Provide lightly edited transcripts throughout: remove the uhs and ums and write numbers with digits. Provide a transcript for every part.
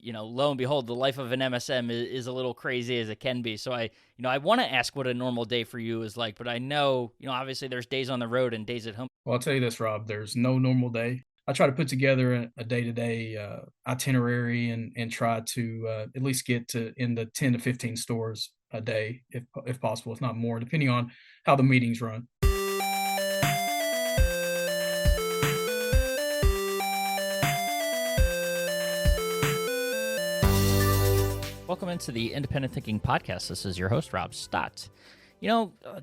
lo and behold, the life of an MSM is a little crazy as it can be. So I want to ask what a normal day for you is like, but I know, obviously there's days on the road and days at home. Well, I'll tell you this, Rob, there's no normal day. I try to put together a day-to-day, itinerary and try to, at least get to in the 10 to 15 stores a day if possible, if not more, depending on how the meetings run. Welcome into the Independent Thinking Podcast. This is your host, Rob Stott.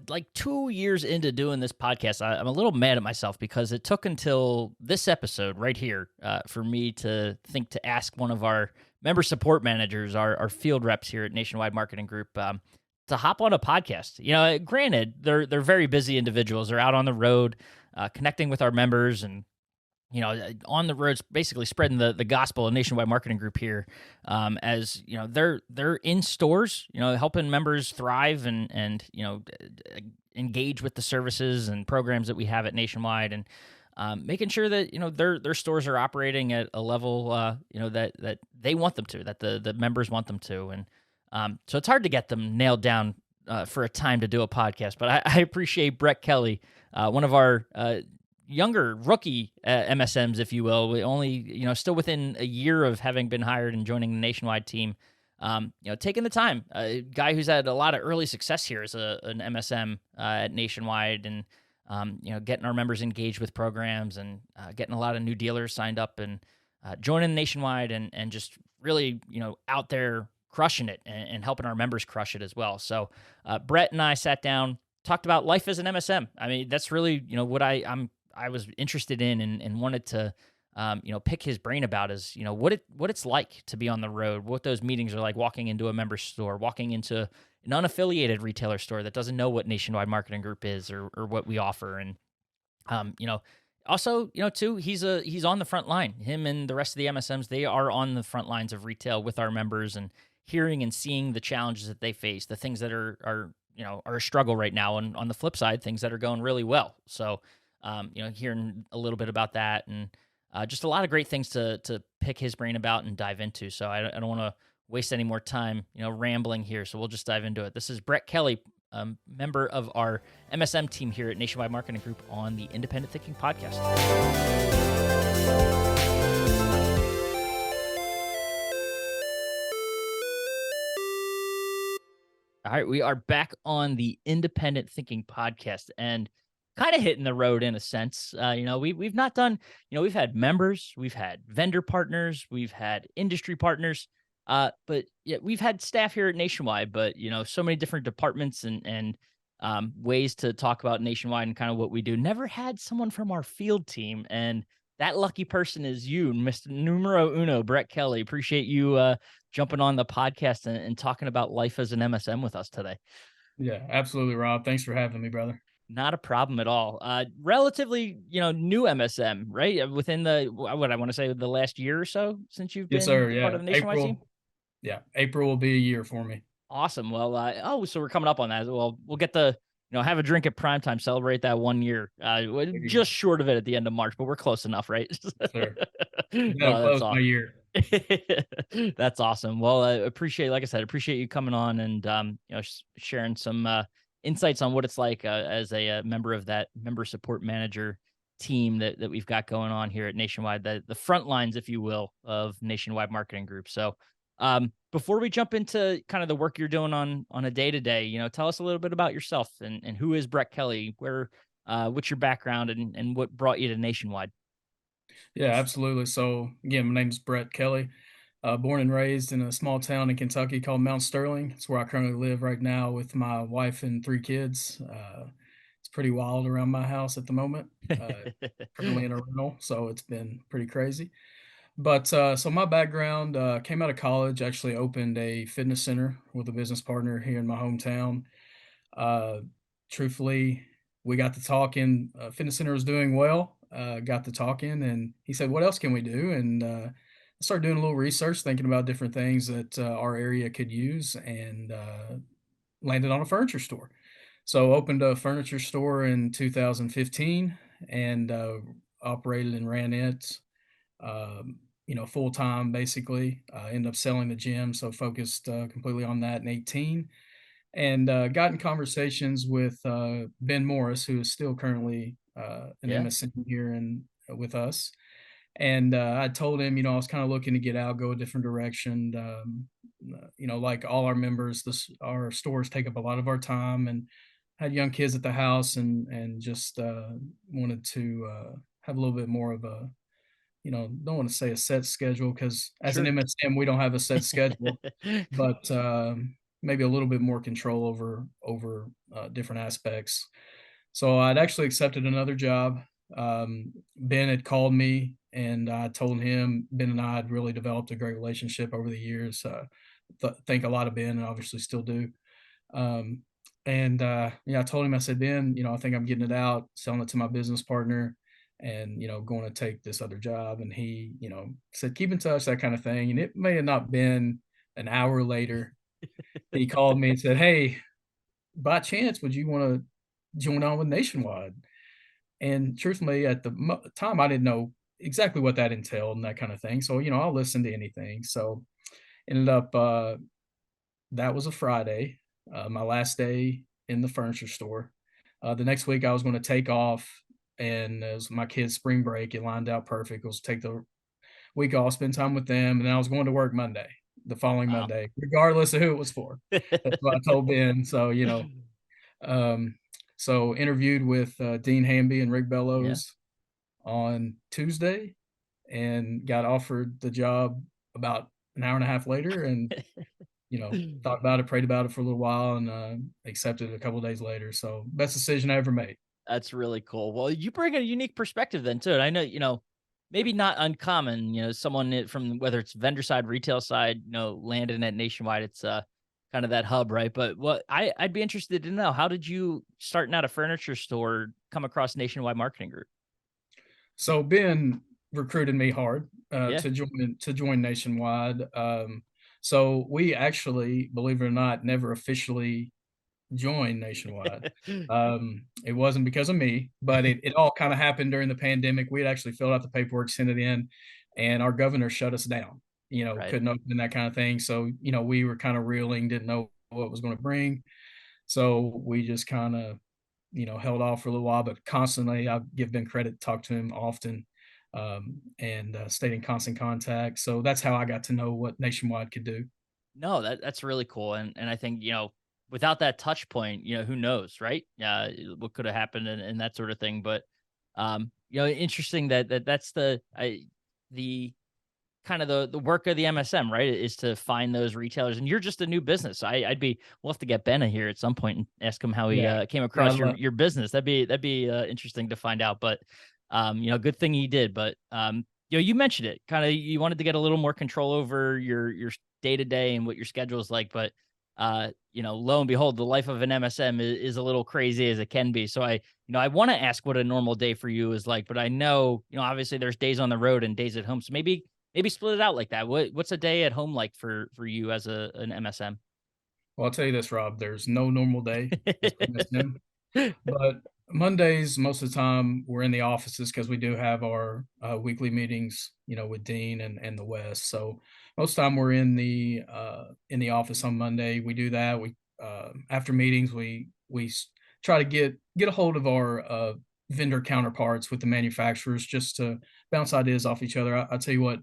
Like 2 years into doing this podcast, I'm a little mad at myself because it took until this episode right here for me to think to ask one of our member support managers, our field reps here at Nationwide Marketing Group, to hop on a podcast. Granted, they're very busy individuals. They're out on the road, connecting with our members and on the roads, basically spreading the gospel of Nationwide Marketing Group here, as they're in stores, helping members thrive and engage with the services and programs that we have at Nationwide, and making sure that their stores are operating at a level that they want them to, that the members want them to, and so it's hard to get them nailed down for a time to do a podcast. But I appreciate Brett Kelley, one of our younger rookie MSMs, if you will. We only, still within a year of having been hired and joining the Nationwide team. Taking the time, a guy who's had a lot of early success here as an MSM at Nationwide, and getting our members engaged with programs and getting a lot of new dealers signed up and joining Nationwide, and just really, out there crushing it and helping our members crush it as well. So Brett and I sat down, talked about life as an MSM. I mean, that's really, what I was interested in, and wanted to, pick his brain about, is, what it's like to be on the road, what those meetings are like, walking into a member store, walking into an unaffiliated retailer store that doesn't know what Nationwide Marketing Group is, or what we offer. And, also, too, he's on the front line. Him and the rest of the MSMs, they are on the front lines of retail with our members, and hearing and seeing the challenges that they face, the things that are a struggle right now, and on the flip side, things that are going really well. So, hearing a little bit about that, and just a lot of great things to pick his brain about and dive into. So I don't want to waste any more time, rambling here. So we'll just dive into it. This is Brett Kelley, member of our MSM team here at Nationwide Marketing Group on the Independent Thinking Podcast. All right, we are back on the Independent Thinking Podcast, and kind of hitting the road in a sense. We've not done, we've had members, we've had vendor partners, we've had industry partners, but yeah, we've had staff here at Nationwide. But so many different departments and ways to talk about Nationwide and kind of what we do. Never had someone from our field team, and that lucky person is you, Mr. Numero Uno, Brett Kelley. Appreciate you jumping on the podcast and talking about life as an MSM with us today. Yeah, absolutely, Rob. Thanks for having me, brother. Not a problem at all. Relatively, new MSM, right? Within what I want to say, the last year or so since you've Yes, been sir. part Yeah, of the Nationwide team. April will be a year for me. Awesome. Well, so we're coming up on that. Well, we'll get the, have a drink at prime time, celebrate that 1 year. There you Just go. short of it at the end of March, but we're close enough, right? Yes, sir. That'll No, that's close my awesome. year. That's awesome. Well, I appreciate, like I said, appreciate you coming on and sharing some insights on what it's like as a member of that member support manager team that we've got going on here at Nationwide, the front lines, if you will, of Nationwide Marketing Group. So, before we jump into kind of the work you're doing on a day to day, tell us a little bit about yourself, and who is Brett Kelley, what's your background, and what brought you to Nationwide. Yeah, absolutely. So again, my name is Brett Kelley. Born and raised in a small town in Kentucky called Mount Sterling. It's where I currently live right now with my wife and three kids. It's pretty wild around my house at the moment. Currently in a rental, so it's been pretty crazy. But so my background, came out of college, actually opened a fitness center with a business partner here in my hometown. Uh, Truthfully, we got to talking. Fitness center was doing well. Got to talking, and he said, "What else can we do?" And I started doing a little research, thinking about different things that our area could use, and landed on a furniture store. So opened a furniture store in 2015, and operated and ran it. full time basically. Ended up selling the gym, so focused completely on that in 18, and got in conversations with Ben Morris, who is still currently an Yeah, MSM here in with us. And I told him, I was kind of looking to get out, go a different direction. Like all our members, our stores take up a lot of our time, and had young kids at the house, and just wanted to have a little bit more of a, don't want to say a set schedule because as an sure. MSM we don't have a set schedule, but maybe a little bit more control over different aspects. So I'd actually accepted another job. Ben had called me, and I told him Ben and I had really developed a great relationship over the years. Think a lot of Ben, and obviously still do. Um, and yeah, I told him, I said, Ben, I think I'm getting it out, selling it to my business partner, and going to take this other job. And he, said, keep in touch, that kind of thing. And it may have not been an hour later, he called me and said, hey, by chance, would you want to join on with Nationwide? And truthfully, at the time, I didn't know exactly what that entailed and that kind of thing. So, I'll listen to anything. So, ended up, that was a Friday, my last day in the furniture store. The next week, I was going to take off, and it was my kids' spring break. It lined out perfect. It was take the week off, spend time with them, and then I was going to work Monday, the following Wow. Monday, regardless of who it was for. That's what I told Ben. So, um, so interviewed with Dean Hamby and Rick Yeah. Bellows on Tuesday, and got offered the job about an hour and a half later, and thought about it, prayed about it for a little while, and accepted it a couple of days later. So best decision I ever made. That's really cool. Well, you bring a unique perspective then too. And I know, maybe not uncommon, someone from whether it's vendor side, retail side, landing at Nationwide, it's kind of that hub, right? But what I'd be interested to know, how did you starting out a furniture store come across Nationwide Marketing Group? So Ben recruited me hard Yeah. to join Nationwide. So we actually, believe it or not, never officially joined Nationwide. It wasn't because of me, but it all kind of happened during the pandemic. We had actually filled out the paperwork, sent it in, and our governor shut us down. Right. Couldn't open that kind of thing. So we were kind of reeling, didn't know what it was going to bring. So we just kind of held off for a little while, but constantly I've give Ben credit, talk to him often, and stayed in constant contact. So that's how I got to know what Nationwide could do. No, that's really cool. And I think, without that touch point, who knows, right? What could have happened and that sort of thing. But interesting that's the kind of the work of the MSM, right? Is to find those retailers, and you're just a new business. We'll have to get Ben here at some point and ask him how he Yeah. came Yeah. across your business. That'd be interesting to find out. But good thing he did. But you mentioned it, kind of you wanted to get a little more control over your day to day and what your schedule is like. But lo and behold, the life of an MSM is a little crazy as it can be. So I want to ask what a normal day for you is like, but I know, obviously there's days on the road and days at home. So maybe split it out like that. What's a day at home like for you as an MSM? Well, I'll tell you this, Rob, there's no normal day as an MSM. But Mondays, most of the time, we're in the offices because we do have our weekly meetings, with Dean and the West. So most of the time, we're in the office on Monday. We do that. We after meetings, we try to get a hold of our vendor counterparts with the manufacturers just to bounce ideas off each other. I tell you what,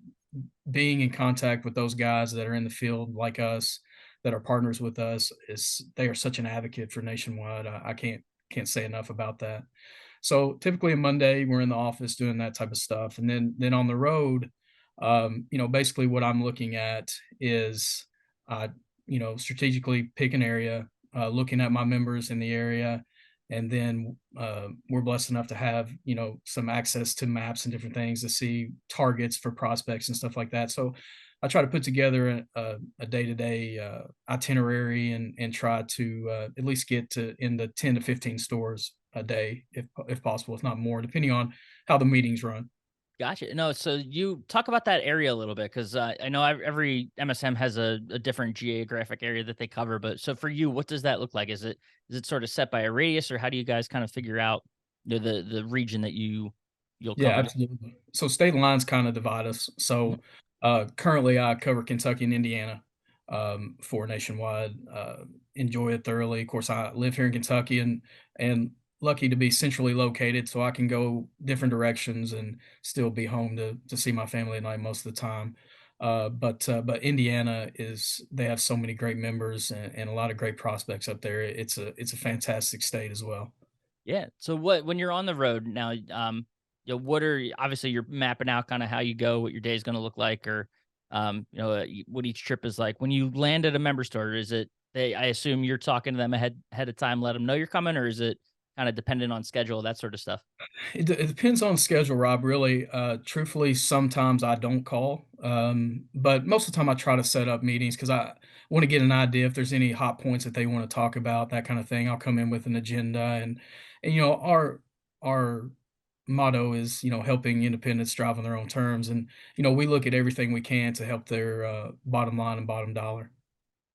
being in contact with those guys that are in the field like us, that are partners with us, is they are such an advocate for Nationwide. I can't say enough about that. So typically a Monday we're in the office doing that type of stuff, and then on the road, basically what I'm looking at is, uh, strategically pick an area, looking at my members in the area, and then we're blessed enough to have some access to maps and different things to see targets for prospects and stuff like that. So I try to put together a day-to-day itinerary, and try to at least get to in the 10 to 15 stores a day, if possible, if not more, depending on how the meetings run. Gotcha. No, so you talk about that area a little bit because I know every MSM has a different geographic area that they cover. But so for you, what does that look like? Is it sort of set by a radius, or how do you guys kind of figure out the region that you you'll Yeah, cover. absolutely. So state lines kinda divide us. Mhm. So, currently, I cover Kentucky and Indiana, for Nationwide, enjoy it thoroughly. Of course, I live here in Kentucky and lucky to be centrally located, so I can go different directions and still be home to see my family at night most of the time. But Indiana is they have so many great members and a lot of great prospects up there. It's a fantastic state as well. Yeah. So what when you're on the road now, what are obviously you're mapping out kind of how you go, what your day is going to look like, or what each trip is like. When you land at a member store, is it they? I assume you're talking to them ahead of time, let them know you're coming, or is it kind of dependent on schedule, that sort of stuff? It depends on schedule, Rob, really. Truthfully, sometimes I don't call, but most of the time I try to set up meetings because I wanna get an idea if there's any hot points that they wanna talk about, that kinda thing. I'll come in with an agenda and our motto is, helping independents drive on their own terms, and, we look at everything we can to help their, bottom line and bottom dollar.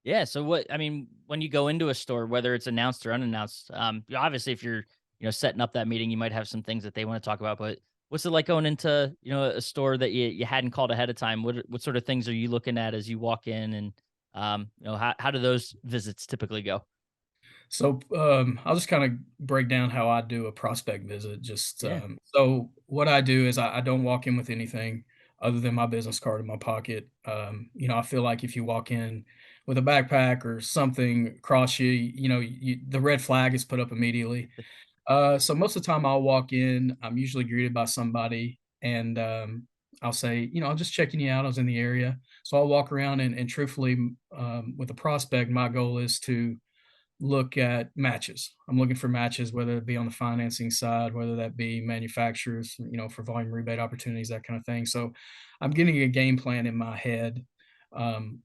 Yeah. So what I mean, when you go into a store, whether it's announced or unannounced, obviously if you're setting up that meeting, you might have some things that they want to talk about. But what's it like going into a store that you hadn't called ahead of time? What sort of things are you looking at as you walk in, and how do those visits typically go? So, I'll just kinda break down how I do a prospect visit, just, Yeah. so what I do is I don't walk in with anything other than my business card in my pocket. I feel like if you walk in with a backpack or something across you, the red flag is put up immediately. So most of the time I'll walk in, I'm usually greeted by somebody, and, I'll say, "I'm just checking you out, I was in the area." So I'll walk around and truthfully, with a prospect, my goal is to look at matches. I'm looking for matches, whether it be on the financing side, whether that be manufacturers, for volume rebate opportunities, that kind of thing. So I'm getting a game plan in my head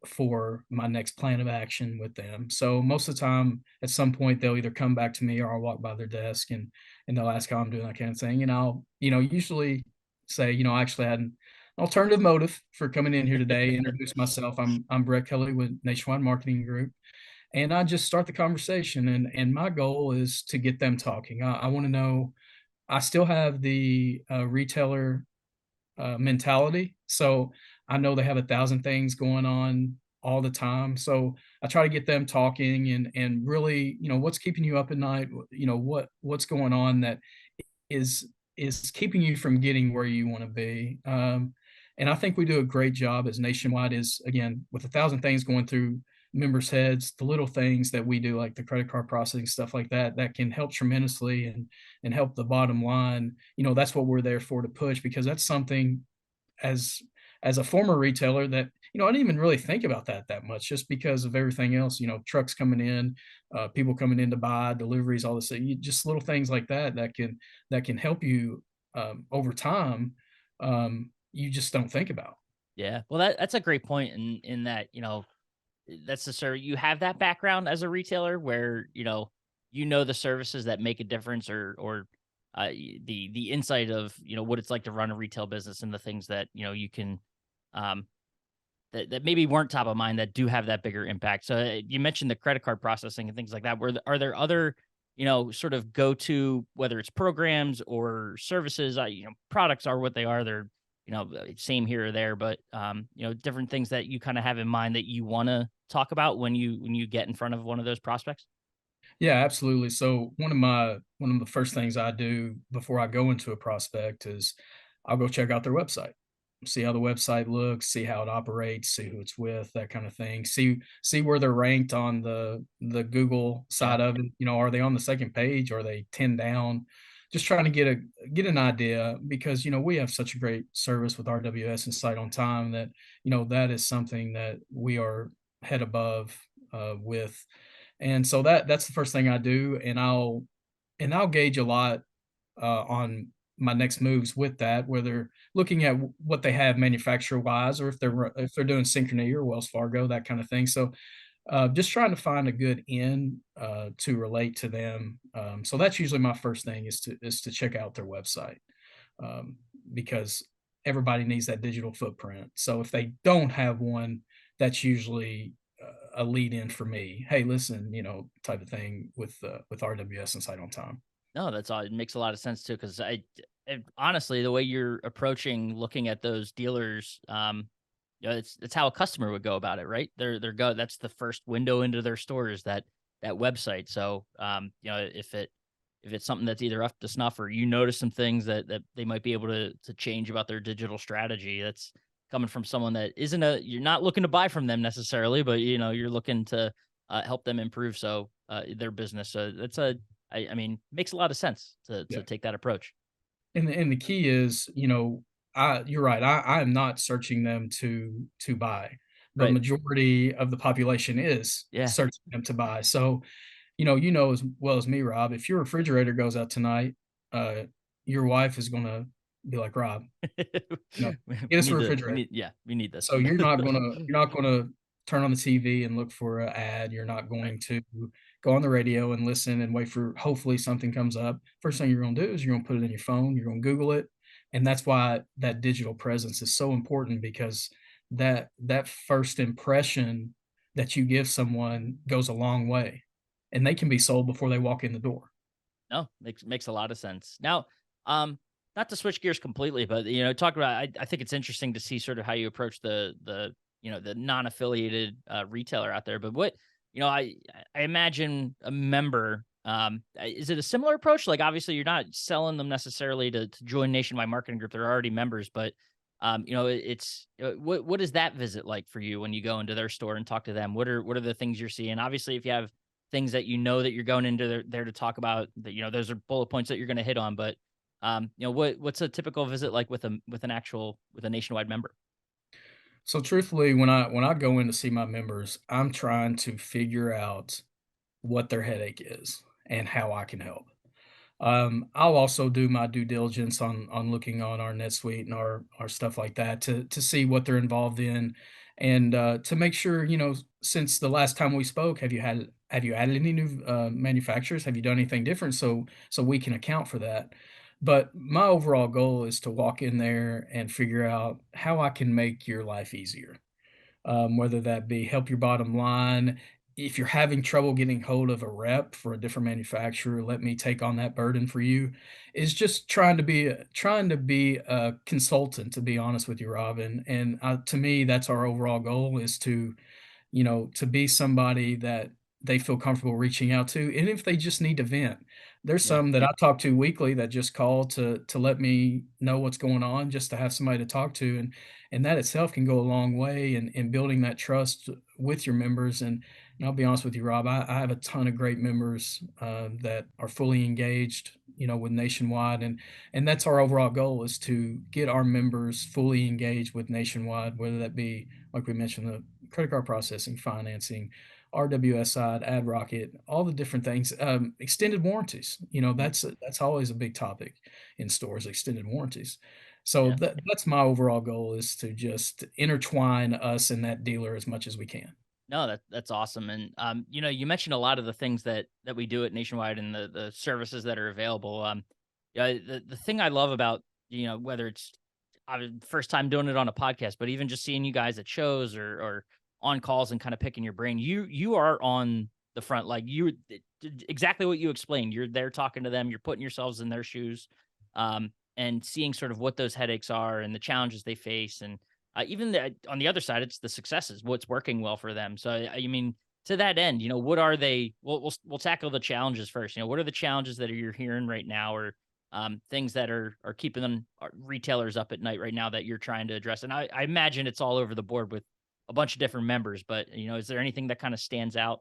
for my next plan of action with them. So most of the time, at some point, they'll either come back to me or I'll walk by their desk and they'll ask how I'm doing, that kind of thing. And I'll, usually say, I actually had an alternative motive for coming in here today. Introduce myself. I'm Brett Kelley with Nationwide Marketing Group, and I just start the conversation, and my goal is to get them talking. I wanna know I still have the, retailer, mentality, so I know they have 1,000 things going on all the time, so I try to get them talking and really, what's keeping you up at night? What's going on that is is keeping you from getting where you wanna be. And I think we do a great job as Nationwide is, again, with 1,000 things going through members' heads, the little things that we do, like the credit card processing, stuff like that, that can help tremendously and help the bottom line. That's what we're there for, to push, because that's something as as a former retailer that, I didn't even really think about that much, just because of everything else, trucks coming in, people coming in to buy, deliveries, all this, just little things like that can help you, over time, you just don't think about. Yeah. Well, that's a great point in that, that's the service you have that background as a retailer where, the services that make a difference, or the insight of, what it's like to run a retail business, and the things that, you can um that maybe weren't top of mind that do have that bigger impact. So you mentioned the credit card processing and things like that. Are there other, sort of go to, whether it's programs or services? Products are what they are. They're same here or there, but different things that you kind of have in mind that you want to talk about when you get in front of one of those prospects. Yeah, absolutely. So one of the first things I do before I go into a prospect is I'll go check out their website, see how the website looks, see how it operates, see who it's with, that kind of thing. See where they're ranked on the Google Yeah. side of it. Are they on the second page? Are they 10 down? Just trying to get an idea, because we have such a great service with RWS and Site on Time that that is something that we are head above with. And so that's the first thing I do, and I'll gauge a lot, on my next moves with that, whether looking at what they have manufacturer-wise, or if they're doing Synchrony or Wells Fargo, that kind of thing. So, just trying to find a good in, to relate to them. So that's usually my first thing, is to check out their website, um, because everybody needs that digital footprint. So if they don't have one, that's usually a lead in for me. Hey, listen, type of thing with RWS and Site on Time. No, that's all. It makes a lot of sense too, because And honestly, the way you're approaching looking at those dealers, it's how a customer would go about it, right? That's the first window into their stores, that website. So, if it's something that's either up to snuff or you notice some things that they might be able to change about their digital strategy, that's coming from someone that isn't a you're not looking to buy from them necessarily, but you're looking to help them improve their business. So I mean, makes a lot of sense to Yeah. take that approach. And the key is, you're right. I am not searching them to buy, but Right. majority of the population is Yeah. searching them to buy. So, you know as well as me, Rob, if your refrigerator goes out tonight, uh, your wife is gonna be like, "Rob, you know, get us a refrigerator." We need this. So you're not gonna turn on the TV and look for a ad, you're not Right. going to go on the radio and listen and wait for hopefully something comes up. First thing you're gonna do is you're gonna put it in your phone, you're gonna Google it, and that's why that digital presence is so important because that first impression that you give someone goes a long way, and they can be sold before they walk in the door. No, makes a lot of sense. Now, not to switch gears completely, but talk about. I think it's interesting to see sort of how you approach the non-affiliated retailer out there. But what I imagine a member. Is it a similar approach? Like, obviously, you're not selling them necessarily to join Nationwide Marketing Group. They're already members, but it's what is that visit like for you when you go into their store and talk to them? What are the things you're seeing? Obviously, if you have things that that you're going into there to talk about, that those are bullet points that you're going to hit on, but what's a typical visit like with a Nationwide member? So truthfully, when I go in to see my members, I'm trying to figure out what their headache is and how I can help. I'll also do my due diligence on looking on our NetSuite and our stuff like that to see what they're involved in, and to make sure since the last time we spoke, have you added any new manufacturers? Have you done anything different so we can account for that? But my overall goal is to walk in there and figure out how I can make your life easier, whether that be help your bottom line. If you're having trouble getting hold of a rep for a different manufacturer, let me take on that burden for you. Is just trying to be a consultant, to be honest with you, Robin. And to me, that's our overall goal is to be somebody that they feel comfortable reaching out to, and if they just need to vent. There's Yeah. some that I talk to weekly that just call to let me know what's going on, just to have somebody to talk to, and that itself can go a long way in building that trust with your members, and I'll be honest with you, Rob, I have a ton of great members, that are fully engaged, with Nationwide, and that's our overall goal is to get our members fully engaged with Nationwide, whether that be, like we mentioned, the credit card processing, financing, RWS side, Ad Rocket, all the different things. Extended warranties, Mhm. that's always a big topic in stores, extended warranties. So Yeah. that's my overall goal is to just intertwine us and that dealer as much as we can. No, that's awesome. And you mentioned a lot of the things that we do at Nationwide and the services that are available. Yeah, the thing I love about whether it's first time doing it on a podcast, but even just seeing you guys at shows or on calls and kind of picking your brain, you are on the front, like exactly what you explained. You're there talking to them, you're putting yourselves in their shoes, and seeing sort of what those headaches are and the challenges they face, and on the other side, it's the successes, what's working well for them. So, I mean, to that end, what are they? We'll tackle the challenges first. What are the challenges that you're hearing right now, or things that are keeping retailers up at night right now that you're trying to address? And I imagine it's all over the board with a bunch of different members, but is there anything that kind of stands out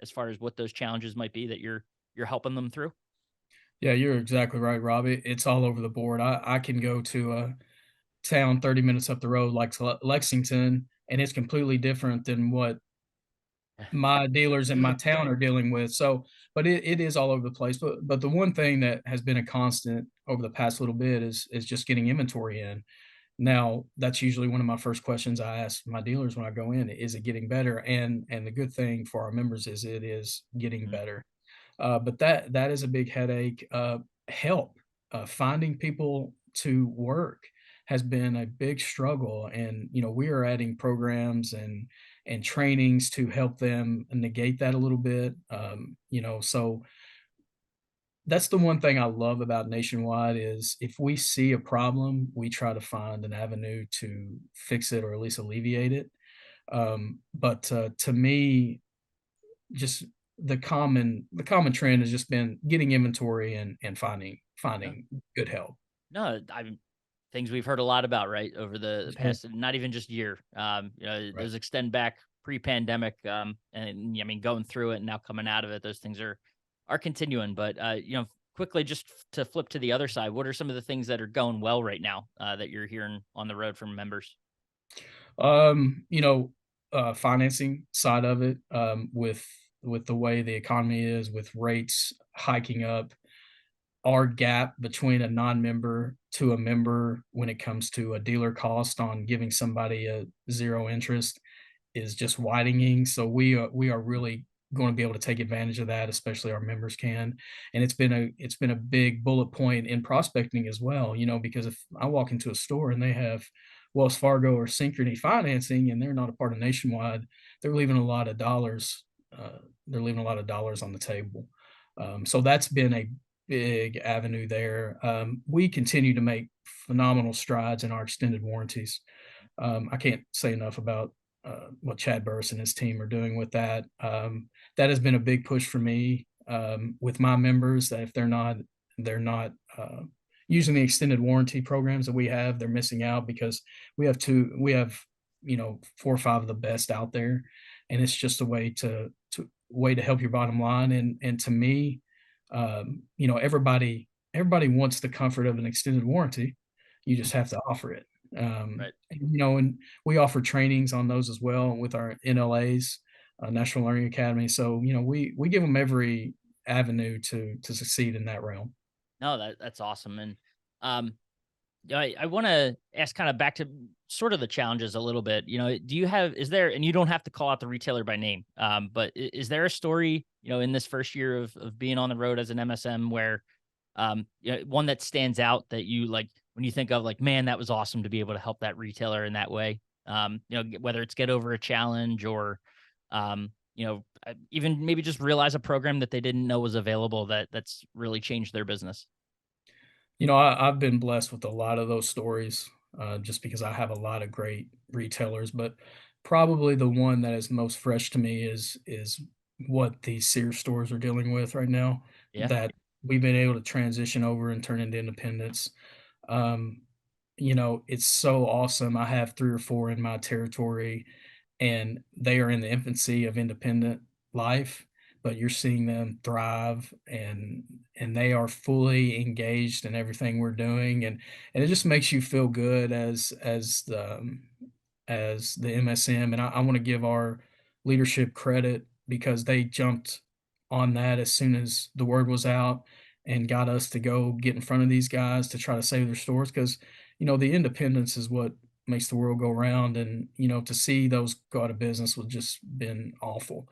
as far as what those challenges might be that you're helping them through? Yeah, you're exactly right, Robbie. It's all over the board. I can go to a town 30 minutes up the road like Lexington, and it's completely different than what my dealers in my town are dealing with. So, but it is all over the place. But the one thing that has been a constant over the past little bit is just getting inventory in. Now, that's usually one of my first questions I ask my dealers when I go in, is it getting better? And the good thing for our members is it is getting Mhm. better. But that is a big headache. Help, finding people to work has been a big struggle, and we are adding programs and trainings to help them negate that a little bit. So that's the one thing I love about Nationwide is if we see a problem, we try to find an avenue to fix it or at least alleviate it. But to me, just the common trend has just been getting inventory and No, finding good help. no, I things we've heard a lot about, right, over the Yeah, past not even just year. right. Those extend back pre-pandemic, and I mean, going through it and now coming out of it, those things are continuing. But quickly, just to flip to the other side, what are some of the things that are going well right now that you're hearing on the road from members? You know, financing side of it, with the way the economy is, with rates hiking up, our gap between a non-member to a member when it comes to a dealer cost on giving somebody a 0 interest is just widening. So we are really going to be able to take advantage of that, especially our members can. And it's been a big bullet point in prospecting as well, because if I walk into a store and they have Wells Fargo or Synchrony financing and they're not a part of Nationwide, they're leaving a lot of dollars. They're leaving a lot of dollars on the table. So that's been a big avenue there. We continue to make phenomenal strides in our extended warranties. I can't say enough about what Chad Burris and his team are doing with that. That has been a big push for me with my members. That if they're not using the extended warranty programs that we have, they're missing out because we have 4 or 5 of the best out there, and it's just a way to help your bottom line. And to me, everybody wants the comfort of an extended warranty. You just have to offer it. Right. And we offer trainings on those as well with our NLAs, National Learning Academy. So, we give them every avenue to succeed in that realm. No, that's awesome. And um, I want to ask kind of back to sort of the challenges a little bit. Do you have, is there, and you don't have to call out the retailer by name, but is there a story, in this first year of being on the road as an MSM where, one that stands out that you like when you think of like, man, that was awesome to be able to help that retailer in that way? Whether it's get over a challenge or, even maybe just realize a program that they didn't know was available that's really changed their business. I've been blessed with a lot of those stories, just because I have a lot of great retailers, but probably the one that is most fresh to me is what these Sears stores are dealing with right now, Yeah. that we've been able to transition over and turn into independence. Um, it's so awesome. I have 3 or 4 in my territory, and they are in the infancy of independent life, but you're seeing them thrive, and they are fully engaged in everything we're doing, and it just makes you feel good as the MSM. And I want to give our leadership credit because they jumped on that as soon as the word was out and got us to go get in front of these guys to try to save their stores because the independence is what makes the world go round. And to see those go out of business was just been awful.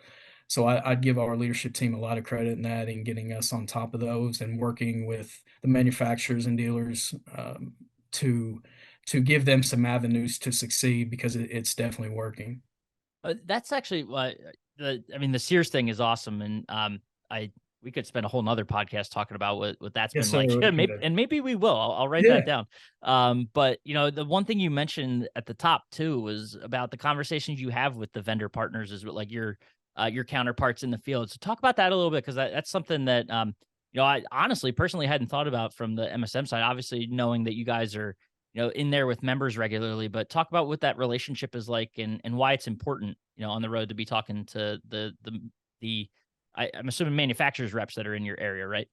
So I'd give our leadership team a lot of credit in that and getting us on top of those and working with the manufacturers and dealers, to give them some avenues to succeed because it's definitely working. That's actually what I mean, the Sears thing is awesome, and I we could spend a whole nother podcast talking about what that's Yes, been sir, like. we Maybe could. and maybe we will. I'll write that Yeah. down. But the one thing you mentioned at the top too was about the conversations you have with the vendor partners, is with like your counterparts in the field. So talk about that a little bit because that's something that I honestly personally hadn't thought about from the MSM side. Obviously, knowing that you guys are in there with members regularly, but talk about what that relationship is like and why it's important, on the road to be talking to I'm assuming manufacturers reps that are in your area, right?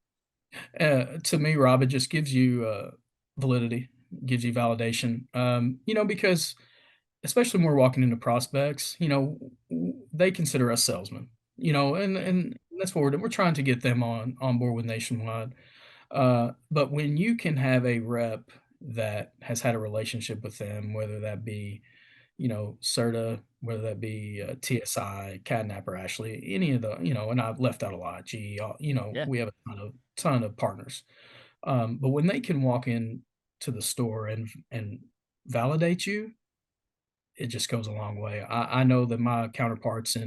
To me, Rob, it just gives you, validity, gives you validation, because especially when we're walking into prospects, they consider us salesmen, and that's what we're doing. We're trying to get them on board with Nationwide. But when you can have a rep that has had a relationship with them, whether that be, Serta, whether that be, TSI, Cadnap, or Ashley, any of the, and I've left out a lot, GE, Yeah. we have a ton of partners. But when they can walk in to the store and validate you, it just goes a long way. I know that my counterparts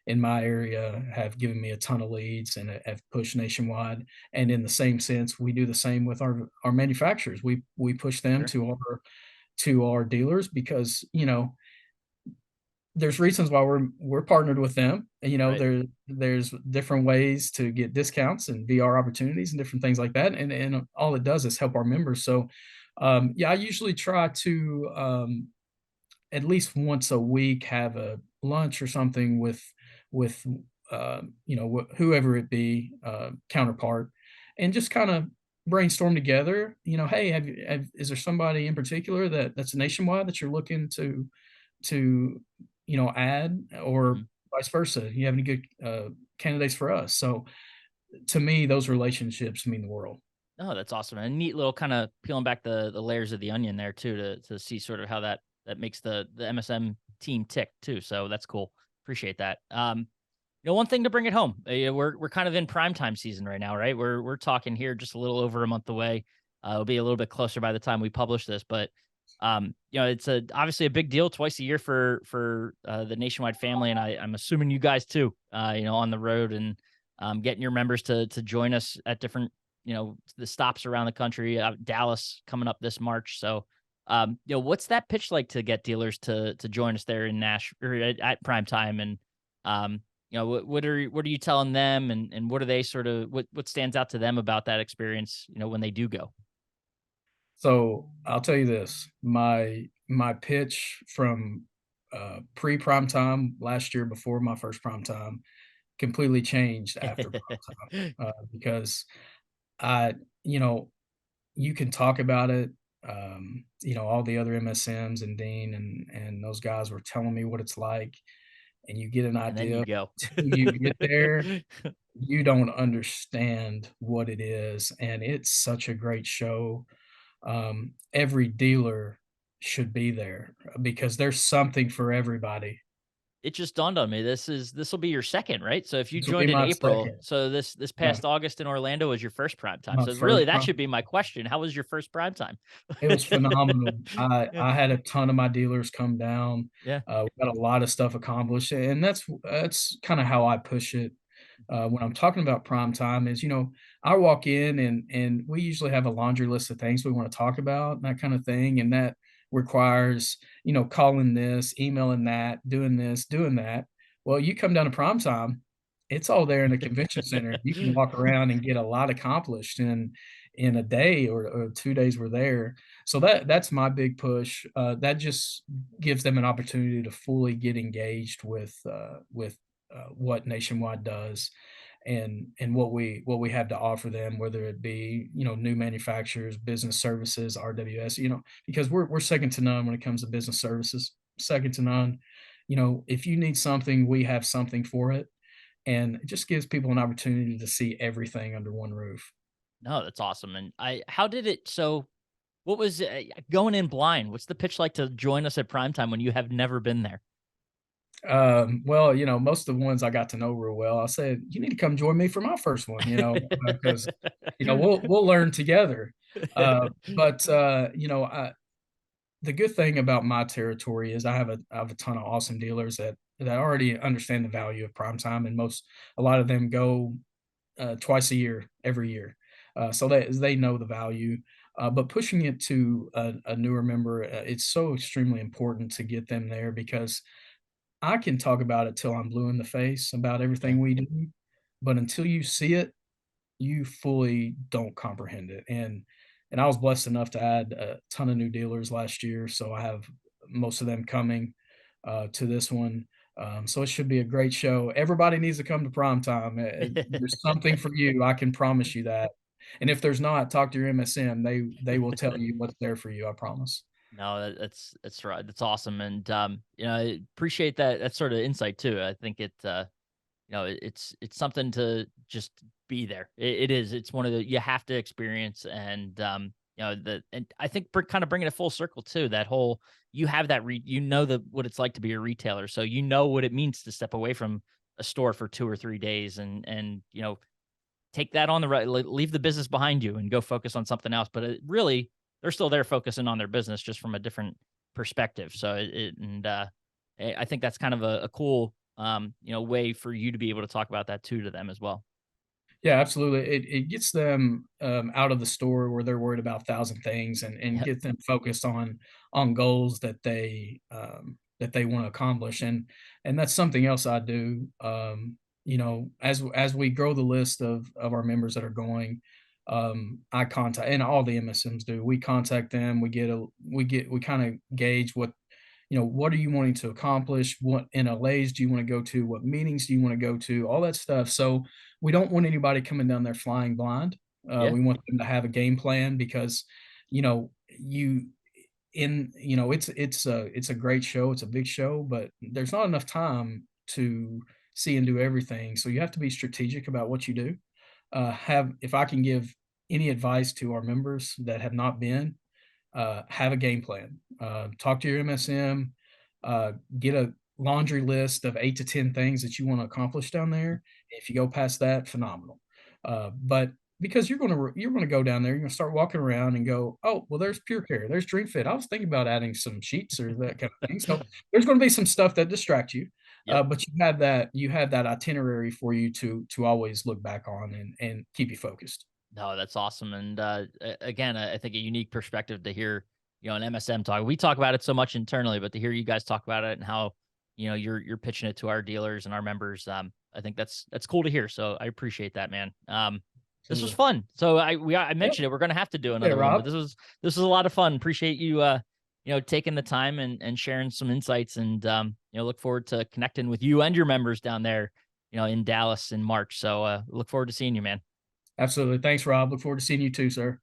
in my area have given me a ton of leads and have pushed nationwide. And in the same sense, we do the same with our manufacturers. We push them Sure. to our dealers because, there's reasons why we're partnered with them. And, Right. there's different ways to get discounts and VR opportunities and different things like that. And all it does is help our members. So, yeah, I usually try to at least once a week have a lunch or something with whoever it be, counterpart, and just kind of brainstorm together. Hey, is there somebody in particular that's nationwide that you're looking to add, or Mhm. vice versa? You have any good candidates for us? So to me, those relationships mean the world. Oh, that's awesome. And a neat little kind of peeling back the layers of the onion there too to see sort of how that makes the MSM team tick too. So that's cool. Appreciate that. One thing to bring it home. We're kind of in prime time season right now, right? We're talking here just a little over a month away. It'll be a little bit closer by the time we publish this, but it's obviously a big deal twice a year for the Nationwide family, and I'm assuming you guys too. On the road and getting your members to join us at different the stops around the country. Dallas coming up this March, so what's that pitch like to get dealers to join us there in Nash or at prime time and what are you telling them and what are they sort of what stands out to them about that experience, when they do go? So I'll tell you this, my pitch from pre-prime time last year before my first prime time completely changed after prime time, because I, you know, you can talk about it. All the other MSMs and Dean and those guys were telling me what it's like, and you get an And then idea you go. till you get there, you don't understand what it is, and it's such a great show. Every dealer should be there because there's something for everybody. It just dawned on me. This will be your second, right? So if you This will be joined in my April, second, so this yeah, past August in Orlando was your first prime time. my So really first that prime. should be my question. How was your first prime time? It was phenomenal. I Yeah. I had a ton of my dealers come down. Yeah. We got a lot of stuff accomplished, and that's kinda how I push it, when I'm talking about prime time is, I walk in and we usually have a laundry list of things we wanna talk about and that kinda thing, and that requires, calling this, emailing that, doing this, doing that. Well, you come down to prime time, it's all there in the convention center. You can walk around and get a lot accomplished in a day or 2 days we're there. So that's my big push. That just gives them an opportunity to fully get engaged with what Nationwide does and what we have to offer them, whether it be, new manufacturers, business services, RWS, because we're second to none when it comes to business services, second to none. If you need something, we have something for it, and it just gives people an opportunity to see everything under one roof. No, that's awesome. And how did it, so what was going in blind? What's the pitch like to join us at prime time when you have never been there? Well, most of the ones I got to know real well, I said, "You need to come join me for my first one," because, we'll learn together. The good thing about my territory is I have a ton of awesome dealers that already understand the value of prime time, and a lot of them go twice a year, every year. So they know the value. But pushing it to a newer member, it's so extremely important to get them there because I can talk about it till I'm blue in the face about Yeah. everything we do, but until you see it, you fully don't comprehend it. And I was blessed enough to add a ton of new dealers last year, so I have most of them coming to this one. So it should be a great show. Everybody needs to come to prime time. There's something for you. I can promise you that. And if there's not, talk to your MSM. They will tell you what's there for you. I promise. No, that's right. That's awesome. And I appreciate that sort of insight too. I think it's something to just be there. It is. It's one of the you have to experience, and and I think kind of bringing it full circle too. That whole you have that what it's like to be a retailer, so you know what it means to step away from a store for 2 or 3 days, and take that on the right, leave the business behind you, and go focus on something else. But really, they're still there focusing on their business, just from a different perspective. So I think that's kind of a cool way for you to be able to talk about that too to them as well. Yeah, absolutely. It gets them, out of the store where they're worried about 1,000 things and Yeah. get them focused on goals that they wanna accomplish, and that's something else I do, as we grow the list of our members that are going, I contact and all the MSMs do, we contact them, we kinda gauge what are you wanting to accomplish? What NLAs do you wanna go to? What meetings do you wanna go to? All that stuff. So, we don't want anybody coming down there flying blind. Yeah. We want them to have a game plan because, you it's a great show, it's a big show, but there's not enough time to see and do everything, so you have to be strategic about what you do. Have If I can give any advice to our members that have not been, have a game plan. Talk to your MSM, get a laundry list of 8 to 10 things that you wanna accomplish down there. If you go past that, phenomenal. But because you're gonna go down there, you're gonna start walking around and go, "Oh, well, there's Pure Care, there's Dream Fit. I was thinking about adding some sheets or that kind of thing." So, there's gonna be some stuff that distract you, Yep. but you have that itinerary for you to always look back on and keep you focused. No, that's awesome. And again, I think a unique perspective to hear, an MSM talk. We talk about it so much internally, but to hear you guys talk about it and how, you're pitching it to our dealers and our members, I think that's cool to hear. So I appreciate that, man. This was Absolutely. fun. So I Yeah. mentioned it. We're gonna have to do Hey, another one, but Rob. this was a lot of fun. Appreciate you taking the time and sharing some insights, and look forward to connecting with you and your members down there, in Dallas in March. So look forward to seeing you, man. Absolutely. Thanks, Rob. Look forward to seeing you too, sir.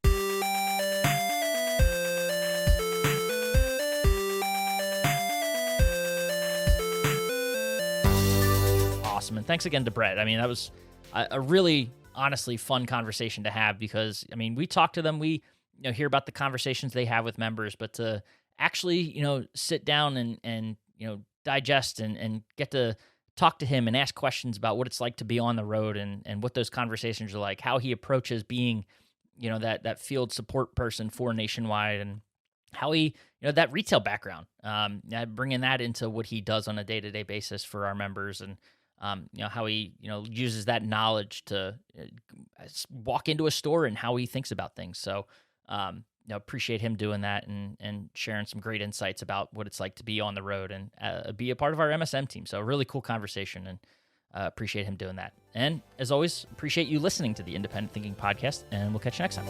Awesome. And thanks again to Brett. I mean, that was a really honestly fun conversation to have because, I mean, we talk to them, we, hear about the conversations they have with members, but to actually, sit down and, digest and get to talk to him and ask questions about what it's like to be on the road and what those conversations are like, how he approaches being, that field support person for Nationwide, and how he, that retail background, bringing that into what he does on a day-to-day basis for our members, and how he, uses that knowledge to walk into a store and how he thinks about things. So, appreciate him doing that and sharing some great insights about what it's like to be on the road and be a part of our MSM team. So, a really cool conversation, and appreciate him doing that. And as always, appreciate you listening to the Independent Thinking Podcast, and we'll catch you next time.